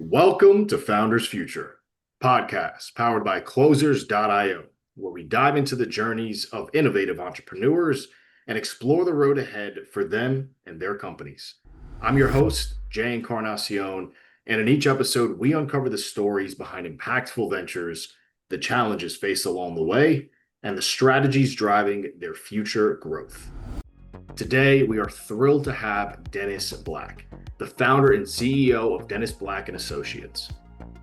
Welcome to Founders Future, podcast powered by Closers.io, where we dive into the journeys of innovative entrepreneurs and explore the road ahead for them and their companies. I'm your host, Jay Encarnacion, and in each episode, we uncover the stories behind impactful ventures, the challenges faced along the way, and the strategies driving their future growth. Today, we are thrilled to have Dennis Black, the founder and CEO of Dennis Black and Associates.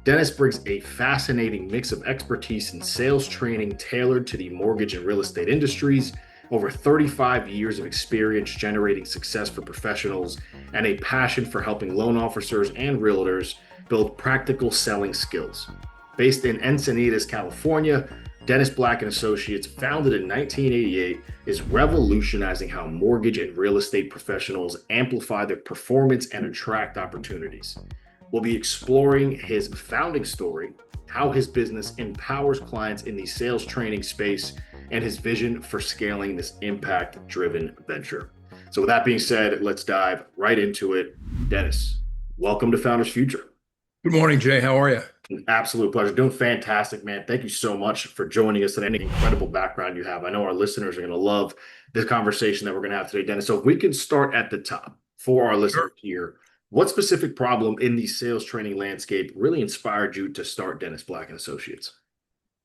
Dennis brings a fascinating mix of expertise in sales training tailored to the mortgage and real estate industries, over 35 years of experience generating success for professionals, and a passion for helping loan officers and realtors build practical selling skills. Based in Encinitas, California, Dennis Black and Associates, founded in 1988, is revolutionizing how mortgage and real estate professionals amplify their performance and attract opportunities. We'll be exploring his founding story, how his business empowers clients in the sales training space, and his vision for scaling this impact-driven venture. So with that being said, let's dive right into it. Dennis, welcome to Founders Future. Good morning, Jay. How are you? An absolute pleasure. Doing fantastic, man. Thank you so much for joining us and any incredible background you have. I know our listeners are going to love this conversation that we're going to have today, Dennis. So if we can start at the top for our listeners here, what specific problem in the sales training landscape really inspired you to start Dennis Black and Associates?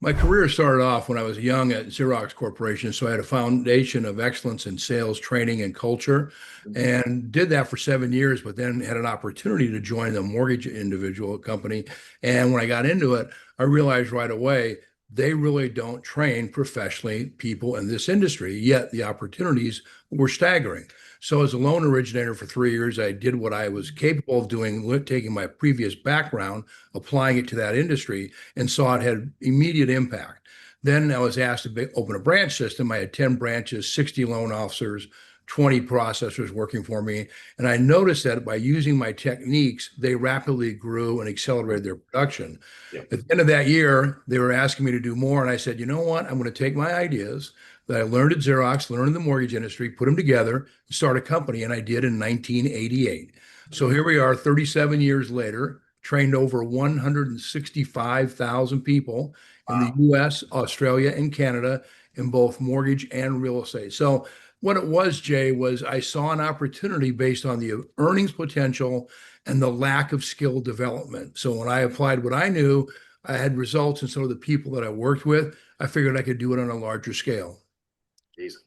My career started off when I was young at Xerox Corporation, so I had a foundation of excellence in sales training and culture, and did that for 7 years, but then had an opportunity to join the mortgage individual company. And when I got into it, I realized right away they really don't train professionally people in this industry, yet the opportunities were staggering. So as a loan originator for 3 years, I did what I was capable of doing, taking my previous background, applying it to that industry, and saw it had immediate impact. Then I was asked to open a branch system. I had 10 branches, 60 loan officers, 20 processors working for me. And I noticed that by using my techniques, they rapidly grew and accelerated their production. At the end of that year, they were asking me to do more. And I said, you know what? I'm going to take my ideas that I learned at Xerox, learned in the mortgage industry, put them together, and start a company. And I did in 1988. So here we are 37 years later, trained over 165,000 people in the US, Australia, and Canada in both mortgage and real estate. So what it was, Jay, was I saw an opportunity based on the earnings potential and the lack of skill development. So when I applied what I knew, I had results, and some of the people that I worked with, I figured I could do it on a larger scale.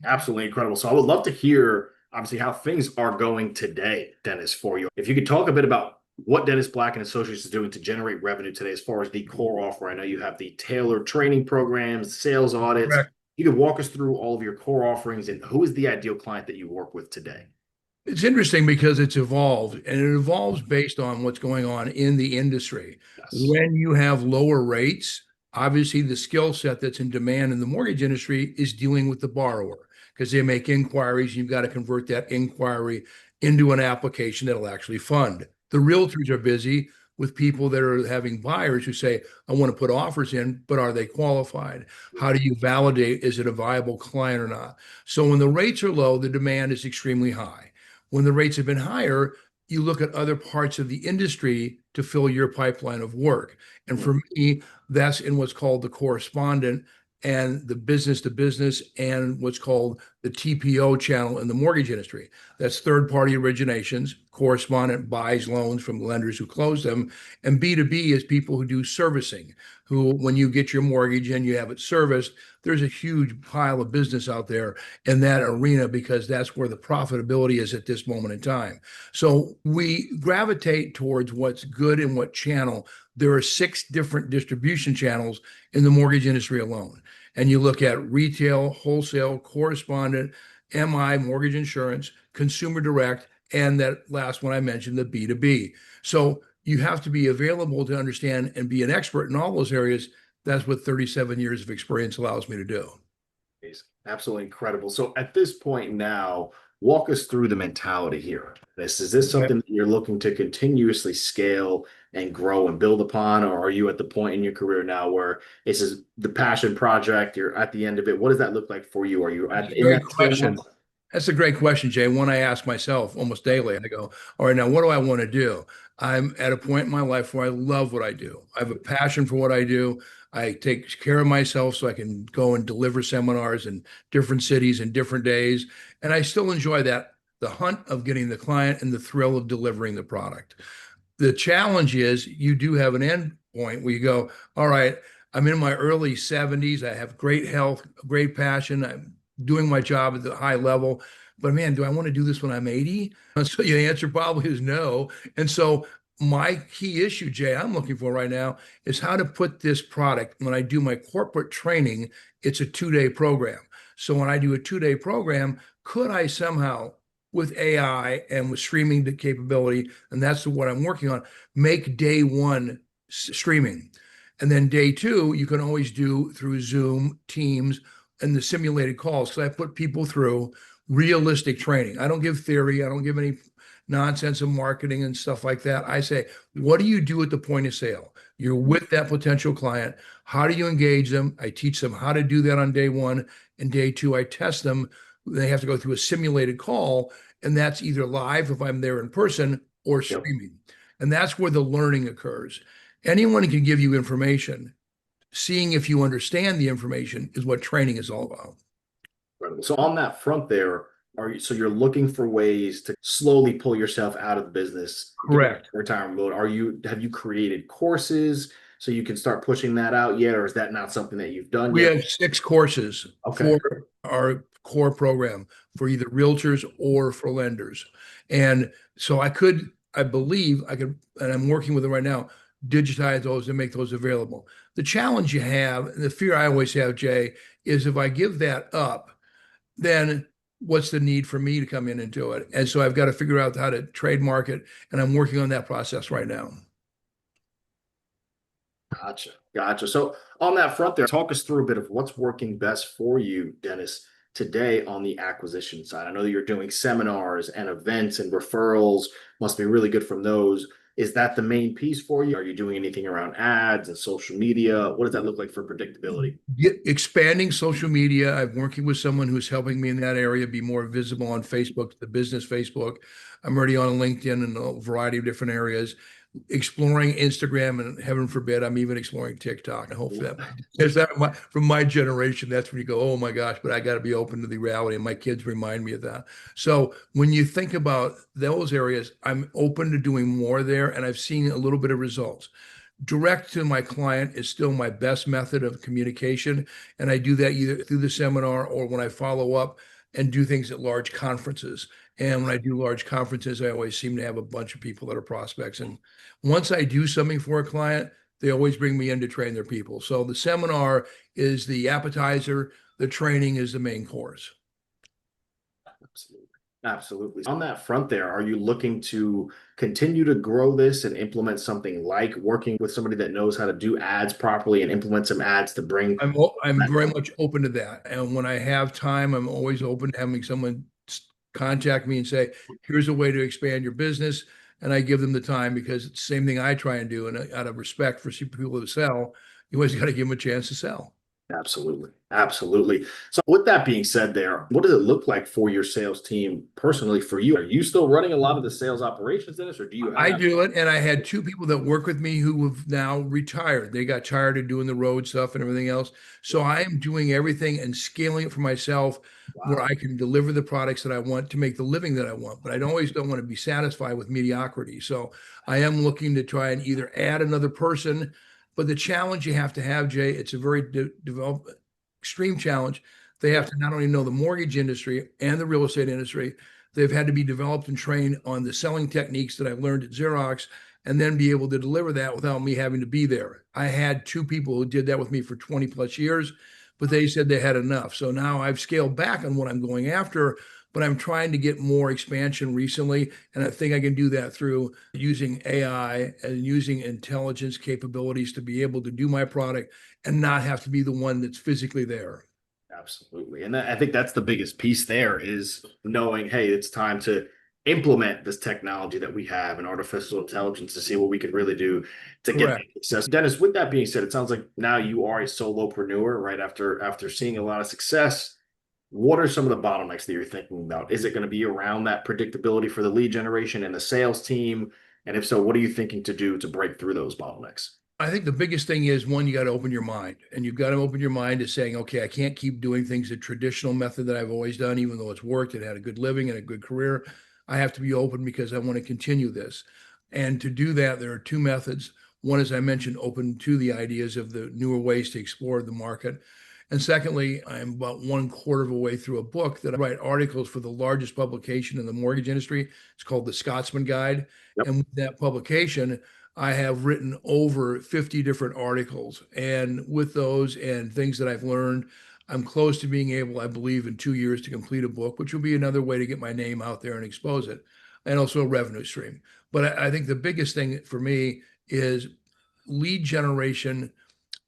Absolutely incredible. So I would love to hear, obviously, how things are going today, Dennis, for you. If you could talk a bit about what Dennis Black and Associates is doing to generate revenue today as far as the core offer. I know you have the tailored training programs, sales audits. Correct. You could walk us through all of your core offerings and who is the ideal client that you work with today? It's interesting because it's evolved, and it evolves based on what's going on in the industry. Yes. When you have lower rates, obviously the skill set that's in demand in the mortgage industry is dealing with the borrower, because they make inquiries, and you've got to convert that inquiry into an application that'll actually fund. The realtors are busy with people that are having buyers who say, I want to put offers in, but are they qualified? How do you validate, is it a viable client or not? So when the rates are low, the demand is extremely high. When the rates have been higher, you look at other parts of the industry to fill your pipeline of work. And for me, that's in what's called the correspondent and the business to business and what's called the TPO channel in the mortgage industry. That's third-party originations. Correspondent buys loans from lenders who close them. And B2B is people who do servicing, who, when you get your mortgage and you have it serviced, there's a huge pile of business out there in that arena because that's where the profitability is at this moment in time. So we gravitate towards what's good in what channel. There are 6 different distribution channels in the mortgage industry alone. And you look at retail, wholesale, correspondent, MI, mortgage insurance, consumer direct, and that last one I mentioned, the B2B. So you have to be available to understand and be an expert in all those areas. That's what 37 years of experience allows me to do. Absolutely incredible. So at this point now, walk us through the mentality here. Is this something that you're looking to continuously scale and grow and build upon, or are you at the point in your career now where this is the passion project, you're at the end of it? What does that look like for you? Are you at the Great question. That's a great question, Jay. One I ask myself almost daily. I go, all right, now what do I want to do? I'm at a point in my life where I love what I do. I have a passion for what I do. I take care of myself so I can go and deliver seminars in different cities and different days. And I still enjoy that, the hunt of getting the client and the thrill of delivering the product. The challenge is you do have an end point where you go, all right, I'm in my early 70s. I have great health, great passion. I'm doing my job at the high level. But man, do I want to do this when I'm 80? So the answer probably is no. And so my key issue, Jay, I'm looking for right now is how to put this product, when I do my corporate training, it's a 2-day program. So when I do a 2-day program, could I somehow with AI and with streaming capability, and that's what I'm working on, make day one streaming. And then day two, you can always do through Zoom, Teams, and the simulated calls. So I put people through realistic training. I don't give theory. I don't give any nonsense of marketing and stuff like that. I say, what do you do at the point of sale? You're with that potential client. How do you engage them? I teach them how to do that on day one. And day two, I test them. They have to go through a simulated call, and that's either live if I'm there in person or streaming. And that's where the learning occurs. Anyone can give you information. Seeing if you understand the information is what training is all about. Right. So on that front there, so you're looking for ways to slowly pull yourself out of the business, Correct. retirement mode. Have you created courses so you can start pushing that out yet, or is that not something that you've done We yet? have 6 courses Okay. for our core program for either realtors or for lenders. And so I believe I could, and I'm working with it right now, digitize those and make those available. The challenge you have, and the fear I always have, Jay, is if I give that up, then what's the need for me to come in and do it? And so I've got to figure out how to trademark it, and I'm working on that process right now. Gotcha. Gotcha. So on that front there, talk us through a bit of what's working best for you, Dennis, today on the acquisition side. I know that you're doing seminars and events and referrals, must be really good from those. Is that the main piece for you? Are you doing anything around ads and social media? What does that look like for predictability? Expanding social media. I'm working with someone who's helping me in that area be more visible on Facebook, the business Facebook. I'm already on LinkedIn and a variety of different areas, exploring Instagram, and heaven forbid, I'm even exploring TikTok. I hope that is that from my generation. That's when you go, oh my gosh, but I got to be open to the reality. And my kids remind me of that. So when you think about those areas, I'm open to doing more there, and I've seen a little bit of results. Direct to my client is still my best method of communication. And I do that either through the seminar or when I follow up and do things at large conferences. And when I do large conferences, I always seem to have a bunch of people that are prospects. And once I do something for a client, they always bring me in to train their people. So the seminar is the appetizer, the training is the main course. Absolutely. Absolutely. On that front there, are you looking to continue to grow this and implement something like working with somebody that knows how to do ads properly and implement some ads to bring? I'm very much open to that. And when I have time, I'm always open to having someone contact me and say, here's a way to expand your business. And I give them the time because it's the same thing I try and do. And out of respect for people who sell, you always got to give them a chance to sell. Absolutely. Absolutely. So with that being said there, what does it look like for your sales team personally for you? Are you still running a lot of the sales operations, Dennis, or do you have? I do it. And I had 2 people that work with me who have now retired. They got tired of doing the road stuff and everything else. So I am doing everything and scaling it for myself where I can deliver the products that I want to make the living that I want. But I always don't want to be satisfied with mediocrity. So I am looking to try and either add another person. But the challenge you have to have, Jay, it's a very extreme challenge. They have to not only know the mortgage industry and the real estate industry, they've had to be developed and trained on the selling techniques that I've learned at Xerox, and then be able to deliver that without me having to be there. I had 2 people who did that with me for 20 plus years, but they said they had enough. So now I've scaled back on what I'm going after, but I'm trying to get more expansion recently. And I think I can do that through using AI and using intelligence capabilities to be able to do my product and not have to be the one that's physically there. Absolutely. And I think that's the biggest piece there is knowing, hey, it's time to implement this technology that we have in artificial intelligence to see what we can really do to get success. Dennis, with that being said, it sounds like now you are a solopreneur, right? After seeing a lot of success, what are some of the bottlenecks that you're thinking about? Is it going to be around that predictability for the lead generation and the sales team? And if so, what are you thinking to do to break through those bottlenecks? I think the biggest thing is one, you got to open your mind, and you've got to open your mind to saying, okay, I can't keep doing things the traditional method that I've always done, even though it's worked and had a good living and a good career. I have to be open because I want to continue this. And to do that, there are two methods. One, as I mentioned, open to the ideas of the newer ways to explore the market. And secondly, I'm about one quarter of a way through a book that I write articles for the largest publication in the mortgage industry. It's called the Scotsman Guide. Yep. And with that publication, I have written over 50 different articles. And with those and things that I've learned, I'm close to being able, I believe, in 2 years to complete a book, which will be another way to get my name out there and expose it, and also a revenue stream. But I think the biggest thing for me is lead generation.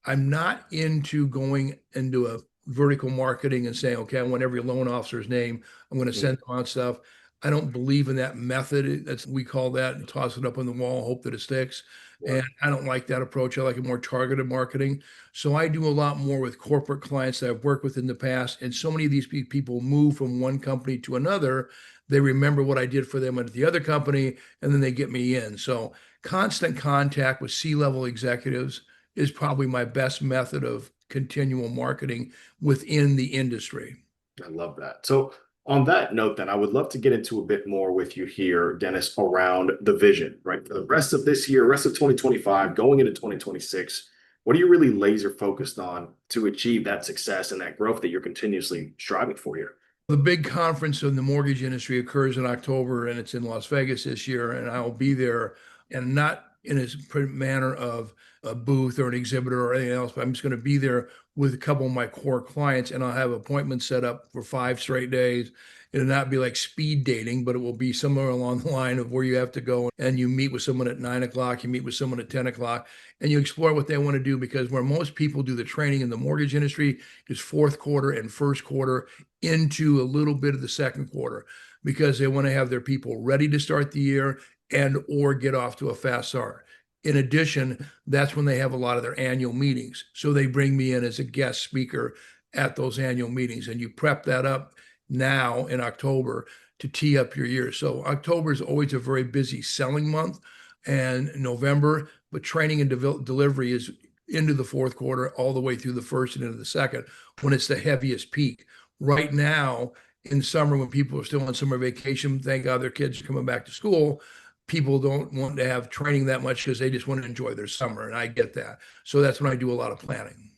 I'm not into going into a vertical marketing and saying, okay, I want every loan officer's name. I'm going to send them out stuff. I don't believe in that method. That's we call that and toss it up on the wall, hope that it sticks. And I don't like that approach. I like a more targeted marketing. So I do a lot more with corporate clients that I've worked with in the past. And so many of these people move from one company to another. They remember what I did for them at the other company, and then they get me in. So constant contact with C-level executives is probably my best method of continual marketing within the industry. I love that. So on that note, then I would love to get into a bit more with you here, Dennis, around the vision, right? For the rest of this year, rest of 2025, going into 2026, what are you really laser focused on to achieve that success and that growth that you're continuously striving for here? The big conference in the mortgage industry occurs in October, and it's in Las Vegas this year, and I'll be there, and not in a manner of a booth or an exhibitor or anything else, but I'm just going to be there with a couple of my core clients, and I'll have appointments set up for 5 straight days. It'll not be like speed dating, but it will be somewhere along the line of where you have to go and you meet with someone at 9 o'clock, you meet with someone at 10 o'clock, and you explore what they want to do. Because where most people do the training in the mortgage industry is fourth quarter and first quarter into a little bit of the second quarter, because they want to have their people ready to start the year and or get off to a fast start. In addition, that's when they have a lot of their annual meetings. So they bring me in as a guest speaker at those annual meetings, and you prep that up now in October to tee up your year. So October is always a very busy selling month, and November, but training and delivery is into the fourth quarter, all the way through the first and into the second, when it's the heaviest peak. Right now, in summer, when people are still on summer vacation, thank God their kids are coming back to school, people don't want to have training that much because they just want to enjoy their summer. And I get that. So that's when I do a lot of planning.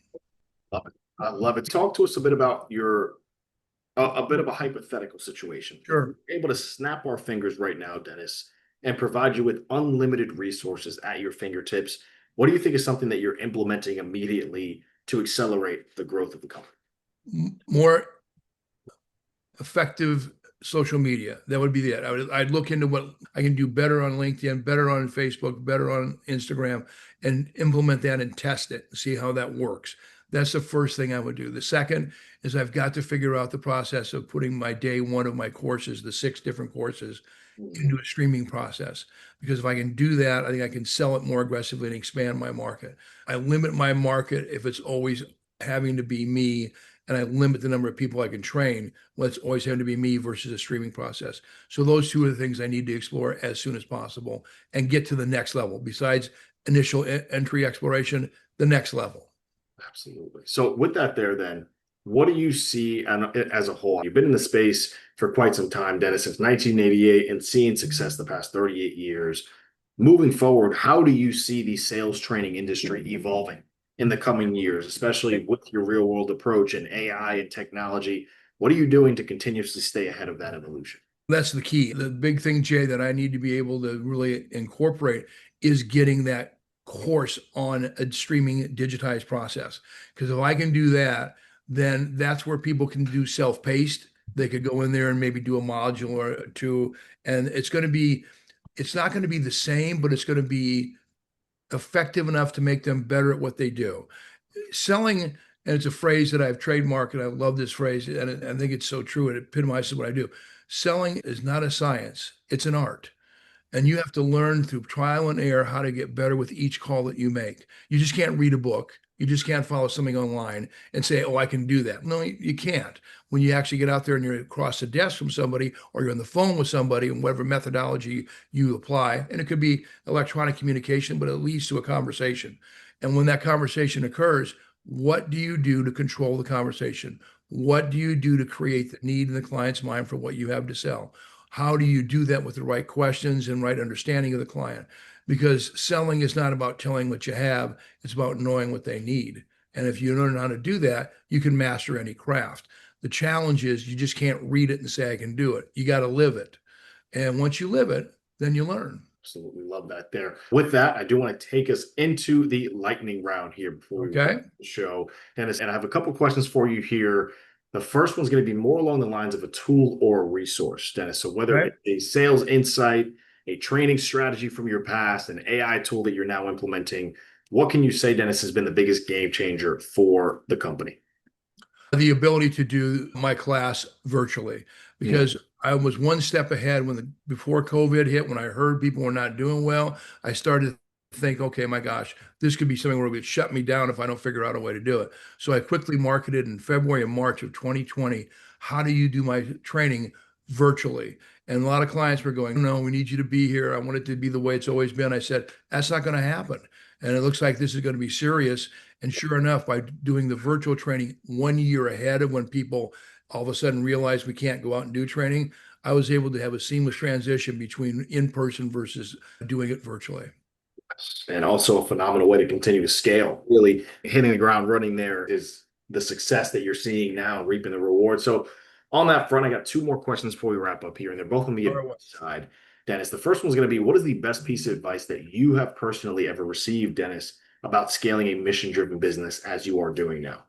Love it. I love it. Talk to us a bit about your a bit of a hypothetical situation. Sure. We're able to snap our fingers right now, Dennis, and provide you with unlimited resources at your fingertips. What do you think is something that you're implementing immediately to accelerate the growth of the company? More effective social media. That would be it. I'd look into what I can do better on LinkedIn, better on Facebook, better on Instagram, and implement that and test it, see how that works. That's the first thing I would do. The second is I've got to figure out the process of putting my day one of my courses, the 6 different courses, into a streaming process. Because if I can do that, I think I can sell it more aggressively and expand my market. I limit my market if it's always having to be me, and I limit the number of people I can train. Well, it's always having to be me versus a streaming process. So those two are the things I need to explore as soon as possible and get to the next level. Besides initial entry exploration, the next level. Absolutely. So with that there, then, what do you see as a whole? You've been in the space for quite some time, Dennis, since 1988, and seeing success the past 38 years. Moving forward, how do you see the sales training industry evolving in the coming years, especially with your real world approach and AI and technology? What are you doing to continuously stay ahead of that evolution? That's the key. The big thing, Jay, that I need to be able to really incorporate is getting that course on a streaming digitized process. Because if I can do that, then that's where people can do self-paced. They could go in there and maybe do a module or two, and it's not going to be the same, but it's going to be effective enough to make them better at what they do. Selling, and it's a phrase that I've trademarked, and I love this phrase, and I think it's so true. It epitomizes what I do. Selling is not a science, it's an art. And you have to learn through trial and error how to get better with each call that you make. You just can't read a book. You just can't follow something online and say, oh, I can do that. No, you can't. When you actually get out there and you're across the desk from somebody, or you're on the phone with somebody, and whatever methodology you apply, and it could be electronic communication, but it leads to a conversation. And when that conversation occurs, what do you do to control the conversation? What do you do to create the need in the client's mind for what you have to sell? How do you do that with the right questions and right understanding of the client? Because selling is not about telling what you have, it's about knowing what they need. And if you learn how to do that, you can master any craft. The challenge is you just can't read it and say, I can do it. You got to live it. And once you live it, then you learn. Absolutely love that there. With that, I do want to take us into the lightning round here before we start the show. And I have a couple questions for you here. The first one's going to be more along the lines of a tool or a resource, Dennis. So whether it's a sales insight, a training strategy from your past, an AI tool that you're now implementing, what can you say, Dennis, has been the biggest game changer for the company? The ability to do my class virtually, because I was one step ahead before COVID hit. When I heard people were not doing well, I started to think, okay, my gosh, this could be something where it would shut me down if I don't figure out a way to do it. So I quickly marketed in February and March of 2020. How do you do my training virtually? And a lot of clients were going, no, we need you to be here. I want it to be the way it's always been. I said, that's not going to happen. And it looks like this is going to be serious. And sure enough, by doing the virtual training 1 year ahead of when people all of a sudden realized we can't go out and do training, I was able to have a seamless transition between in-person versus doing it virtually. And also a phenomenal way to continue to scale. Really hitting the ground running there is the success that you're seeing now, reaping the reward. So on that front, I got two more questions before we wrap up here, and they're both on the advice side. Dennis, the first one's going to be, what is the best piece of advice that you have personally ever received, Dennis, about scaling a mission-driven business as you are doing now?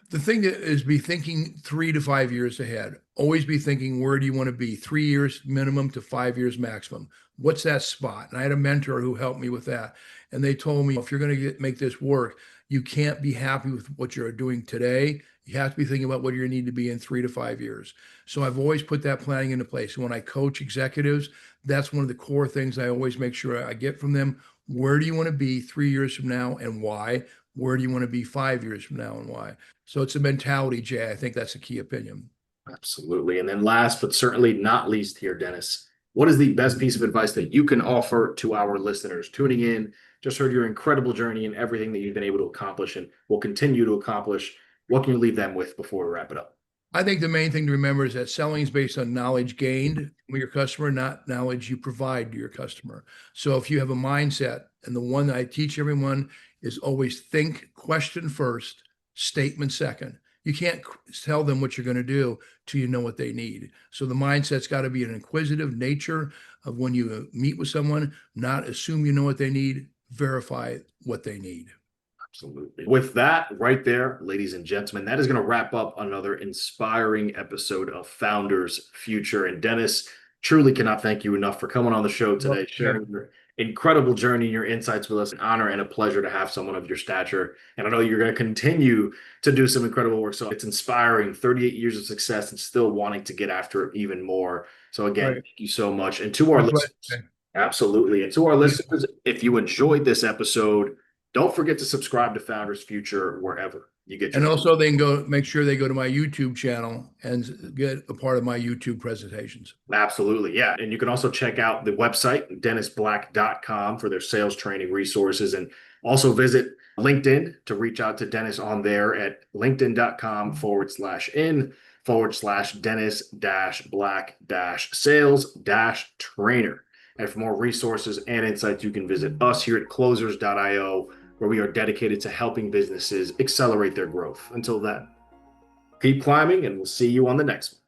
The thing is, be thinking 3 to 5 years ahead. Always be thinking, where do you want to be? 3 years minimum to 5 years maximum. What's that spot? And I had a mentor who helped me with that. And they told me, if you're going to make this work, you can't be happy with what you're doing today. You have to be thinking about what you need to be in 3 to 5 years. So I've always put that planning into place. When I coach executives, that's one of the core things I always make sure I get from them. Where do you want to be 3 years from now and why? Where do you want to be 5 years from now and why? So it's a mentality, Jay. I think that's a key opinion. Absolutely. And then last, but certainly not least here, Dennis, what is the best piece of advice that you can offer to our listeners tuning in? Just heard your incredible journey and everything that you've been able to accomplish and will continue to accomplish. What can you leave them with before we wrap it up? I think the main thing to remember is that selling is based on knowledge gained from your customer, not knowledge you provide to your customer. So if you have a mindset, and the one that I teach everyone is always think, question first, statement second. You can't tell them what you're going to do till you know what they need. So the mindset's got to be an inquisitive nature of when you meet with someone, not assume you know what they need, verify what they need. Absolutely. With that right there, ladies and gentlemen, that is going to wrap up another inspiring episode of Founders Future. And Dennis, truly cannot thank you enough for coming on the show today, sharing your incredible journey and your insights with us. An honor and a pleasure to have someone of your stature. And I know you're going to continue to do some incredible work. So it's inspiring, 38 years of success and still wanting to get after it even more. So again, thank you so much. And to our listeners, absolutely. And to our listeners, if you enjoyed this episode, don't forget to subscribe to Founders Future wherever you get your. And also, they can make sure they go to my YouTube channel and get a part of my YouTube presentations. Absolutely. Yeah. And you can also check out the website, dennisblack.com, for their sales training resources, and also visit LinkedIn to reach out to Dennis on there at linkedin.com/in/Dennis-Black-sales-trainer. And for more resources and insights, you can visit us here at closers.io, where we are dedicated to helping businesses accelerate their growth. Until then, keep climbing, and we'll see you on the next one.